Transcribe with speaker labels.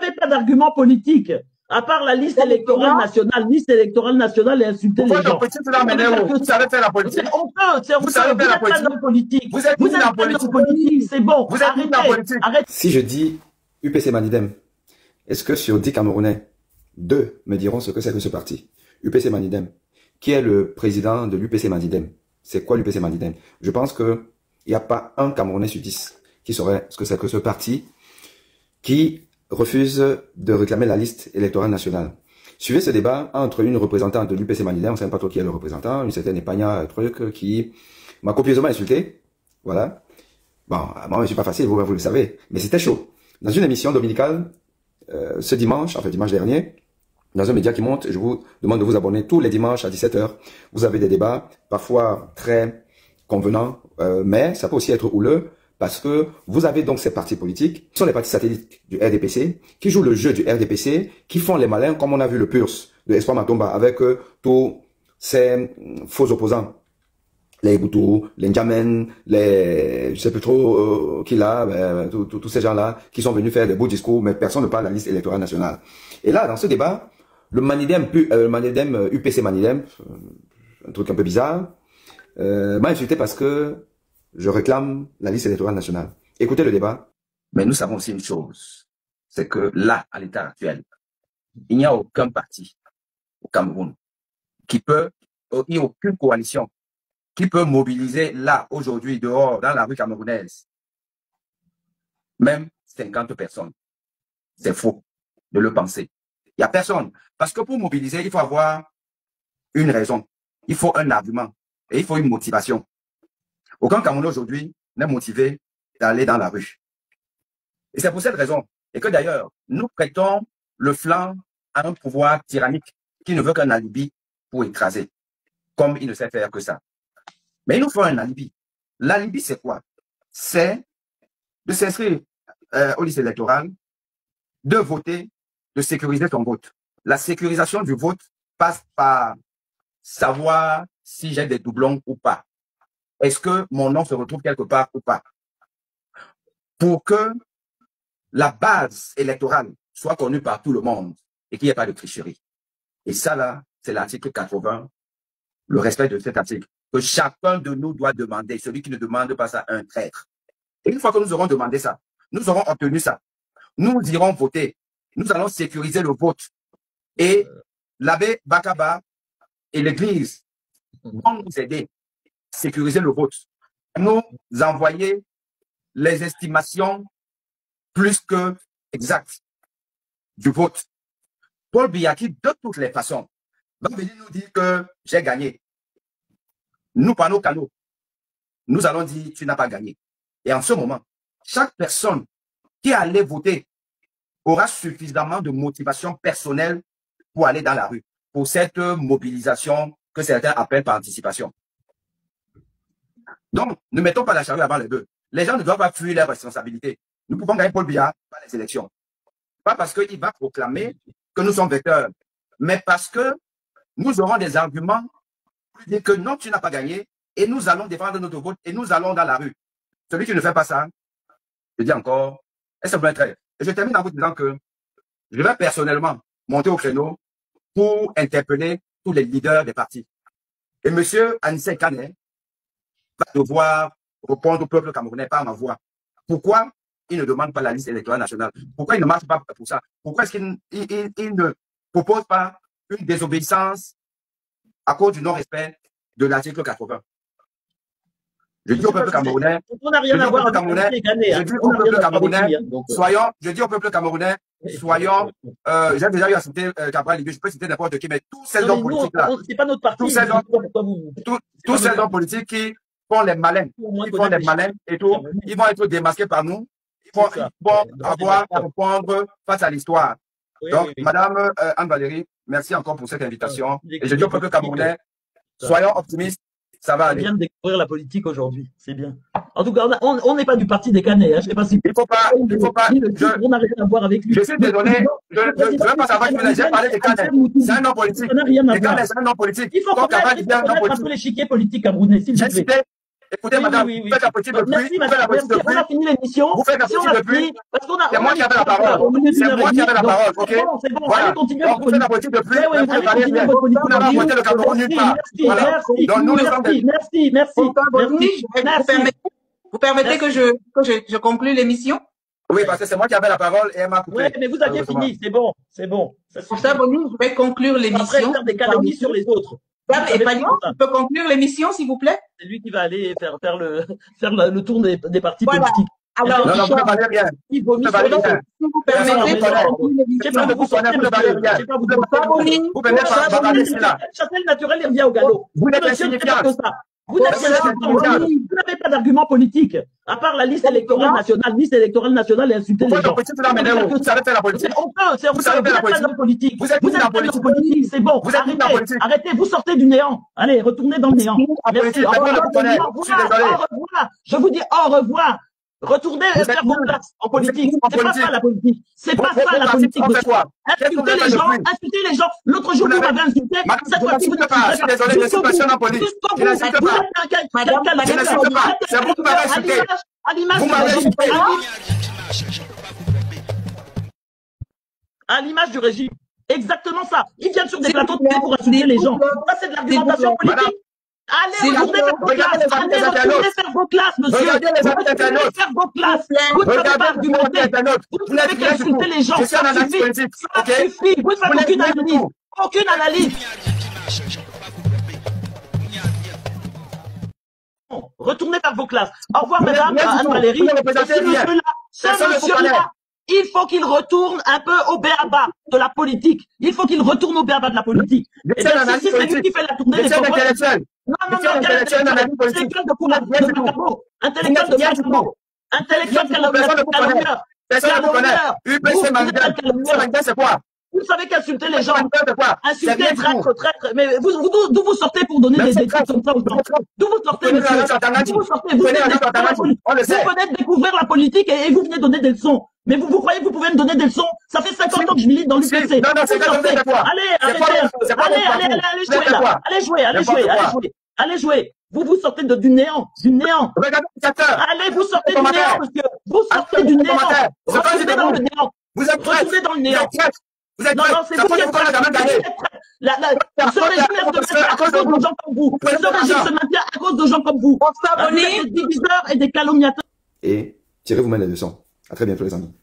Speaker 1: n'avez pas d'argument politique. À part la liste électorale nationale et insulter les gens.
Speaker 2: Vous savez faire la politique.
Speaker 1: Vous savez faire la politique. Vous êtes un homme politique. C'est bon.
Speaker 2: Vous êtes la politique.
Speaker 3: Si je dis UPC Manidem, est-ce que sur 10 Camerounais, 2 me diront ce que c'est que ce parti? UPC Manidem. Qui est le président de l'UPC Manidem? C'est quoi l'UPC Manidem? Je pense que il n'y a pas un Camerounais sur 10 qui saurait ce que c'est que ce parti qui refuse de réclamer la liste électorale nationale. Suivez ce débat entre une représentante de l'UPC Manidem, on ne sait pas trop qui est le représentant, une certaine Epagna, truc, qui m'a copieusement insulté. Voilà. Bon, moi, je suis pas facile, vous le savez. Mais c'était chaud. Dans une émission dominicale, ce dimanche, enfin dimanche dernier, dans un média qui monte, je vous demande de vous abonner tous les dimanches à 17 h. Vous avez des débats, parfois très convenants, mais ça peut aussi être houleux, parce que vous avez donc ces partis politiques, qui sont les partis satellites du RDPC, qui jouent le jeu du RDPC, qui font les malins, comme on a vu le PURS de Espoir Matomba, avec tous ces faux opposants. Les Boutou, les Ndjamen, je sais plus trop qui là, tous ces gens-là, qui sont venus faire des beaux discours, mais personne ne parle de la liste électorale nationale. Et là, dans ce débat, le Manidem UPC Manidem, un truc un peu bizarre, m'a insulté parce que je réclame la liste électorale nationale. Écoutez le débat.
Speaker 2: Mais nous savons aussi une chose, c'est que là, à l'état actuel, il n'y a aucun parti au Cameroun qui peut, il n'y a aucune coalition qui peut mobiliser là, aujourd'hui, dehors, dans la rue camerounaise, même 50 personnes. C'est faux de le penser. Il n'y a personne. Parce que pour mobiliser, il faut avoir une raison. Il faut un argument. Et il faut une motivation. Aucun Camerounais aujourd'hui n'est motivé d'aller dans la rue. Et c'est pour cette raison. Et que d'ailleurs, nous prêtons le flanc à un pouvoir tyrannique qui ne veut qu'un alibi pour écraser. Comme il ne sait faire que ça. Mais il nous faut un alibi. L'alibi, c'est quoi? C'est de s'inscrire aux listes électorales, de voter, de sécuriser ton vote. La sécurisation du vote passe par savoir si j'ai des doublons ou pas. Est-ce que mon nom se retrouve quelque part ou pas? Pour que la base électorale soit connue par tout le monde et qu'il n'y ait pas de tricherie. Et ça, là, c'est l'article 80, le respect de cet article, que chacun de nous doit demander. Celui qui ne demande pas ça, un traître. Et une fois que nous aurons demandé ça, nous aurons obtenu ça, nous irons voter. Nous allons sécuriser le vote. Et l'abbé Bakaba et l'église vont nous aider à sécuriser le vote. Nous envoyer les estimations plus que exactes du vote. Paul Biya, qui de toutes les façons va venir nous dire que j'ai gagné. Nous, par nos canaux, nous allons dire tu n'as pas gagné. Et en ce moment, chaque personne qui allait voter aura suffisamment de motivation personnelle pour aller dans la rue, pour cette mobilisation que certains appellent par anticipation. Donc, ne mettons pas la charrue avant les bœufs. Les gens ne doivent pas fuir leurs responsabilités. Nous pouvons gagner Paul Biya par les élections. Pas parce qu'il va proclamer que nous sommes vecteurs, mais parce que nous aurons des arguments pour dire que non, tu n'as pas gagné, et nous allons défendre notre vote, et nous allons dans la rue. Celui qui ne fait pas ça, je dis encore, est-ce que vous êtes. Et je termine en vous disant que je vais personnellement monter au créneau pour interpeller tous les leaders des partis. Et M. Anissé Kane va devoir répondre au peuple camerounais par ma voix. Pourquoi il ne demande pas la liste électorale nationale? Pourquoi il ne marche pas pour ça? Pourquoi est-ce qu'il ne propose pas une désobéissance à cause du non-respect de l'article 80? Je dis au peuple camerounais, je dis au peuple camerounais, soyons, j'ai déjà eu à citer Cabral Libé, je peux citer n'importe qui, mais tous ces hommes politiques là,
Speaker 1: c'est pas notre parti,
Speaker 2: tous ces hommes politiques qui font les malins, et tout, ils vont être démasqués par nous, ils vont avoir à répondre face à l'histoire. Donc, Madame Anne-Valérie, merci encore pour cette invitation. Et je dis au peuple camerounais, soyons optimistes. Ça va aller.
Speaker 1: On vient de découvrir la politique aujourd'hui, c'est bien. En tout cas, on n'est pas du parti des Canets. Hein. Je sais pas si.
Speaker 2: Il faut pas.
Speaker 1: On n'a rien à voir avec lui.
Speaker 2: Je suis désolé. Je ne veux pas savoir que j'ai parlé des Canets. C'est un homme politique.
Speaker 1: Ça n'a rien à voir.
Speaker 2: C'est un homme politique.
Speaker 1: Il faut qu'on fasse l'échiquier politique camerounais, s'il vous plaît.
Speaker 2: Écoutez, madame, vous faites la politique de pluie.
Speaker 1: Merci, madame. Merci. On a fini l'émission.
Speaker 2: Vous faites la politique de pluie. C'est moi qui avais la parole. C'est moi qui avais la parole, ok?
Speaker 1: C'est bon,
Speaker 2: Voilà.
Speaker 1: allez continuer.
Speaker 2: Donc, vous faites la politique de pluie.
Speaker 1: Vous
Speaker 2: n'avez apporté le Cameroun nulle part. Voilà. Donc, nous, nous sommes des...
Speaker 1: Merci.
Speaker 4: Vous permettez que je conclue l'émission?
Speaker 2: Oui, parce que c'est moi qui avais la parole et elle m'a coupé.
Speaker 1: Oui, mais vous aviez fini, c'est bon, c'est bon.
Speaker 4: Pour ça, Boni, je vais conclure l'émission.
Speaker 1: Après, faire des calomnies sur les autres.
Speaker 4: Et Pagnon, tu peux conclure l'émission, s'il vous plaît?
Speaker 1: C'est lui qui va aller faire le tour des partis politiques.
Speaker 4: Alors,
Speaker 2: non, vous ne parlez rien.
Speaker 4: Si vous permettez,
Speaker 2: vous
Speaker 1: Châtel naturel, il revient au galop.
Speaker 2: Vous n'êtes insignifiant.
Speaker 1: Vous n'avez pas d'argument politique, à part la liste électorale nationale et insulter les gens.
Speaker 2: Vous savez faire la politique.
Speaker 1: Vous savez faire la politique.
Speaker 2: Vous êtes dans la
Speaker 1: politique, c'est bon. Arrêtez, vous sortez du néant. Allez, retournez dans le néant. Merci. Au revoir. Je vous dis au revoir. Retournez faire vos places en politique. C'est pas ça la politique. C'est pas ça la politique. Insulter les gens. L'autre jour, vous m'avez insulté. Cette fois-ci, vous n'insultez pas.
Speaker 2: Je suis désolé, je suis passionné en politique. Je n'insulte pas. Je n'insulte pas. C'est vous qui m'avez insulté. Vous m'avez insulté. À l'image du régime. Exactement ça. Ils viennent sur des plateaux de télé pour insulter les gens. Ça, c'est de l'argumentation politique. Allez, retournez faire vos classes, monsieur. Regardez les amis internautes.
Speaker 1: Faire vos classes. Vous ne savez pas argumenter. Vous ne savez qu'insulter les gens.
Speaker 2: Je suis un analyste politique.
Speaker 1: Ça suffit. Vous ne faites aucune analyse. Aucune analyse. Retournez faire vos classes. Au revoir, mesdames, Anne-Valérie. Ce monsieur-là, il faut qu'il retourne un peu au béaba de la politique. Il faut qu'il retourne au béaba de la politique. Et bien, si c'est lui qui fait la tournée des pauvres. Non, intellectuel de Macabo. Intellectuel de Macabo. Intellectuel calomnieur.
Speaker 2: Personne ne vous connaît. UPC Manidem, c'est quoi?
Speaker 1: Vous savez qu'insulter les gens. Insulter, traître. Mais d'où vous sortez pour donner des études comme ça aux gens? D'où vous sortez, monsieur? D'où vous sortez? Vous venez de découvrir la politique et vous venez donner des leçons. Mais vous croyez que vous pouvez me donner des leçons? Ça fait 50 ans que je milite dans l'UPC.
Speaker 2: Non, c'est pas de quoi.
Speaker 1: Allez, jouez là. Allez jouer. Vous sortez du néant. Allez, vous sortez du néant, monsieur. Vous sortez du néant. Retournez dans le néant. Retournez dans le néant.
Speaker 2: Vous êtes
Speaker 1: non, c'est vous qui êtes prêts. Ce régime se maintient à cause de gens comme vous. Ce régime se maintient à cause de gens comme vous. Des diviseurs et des calomniateurs.
Speaker 3: Et tirez vous-même les leçons. À très bientôt, les amis.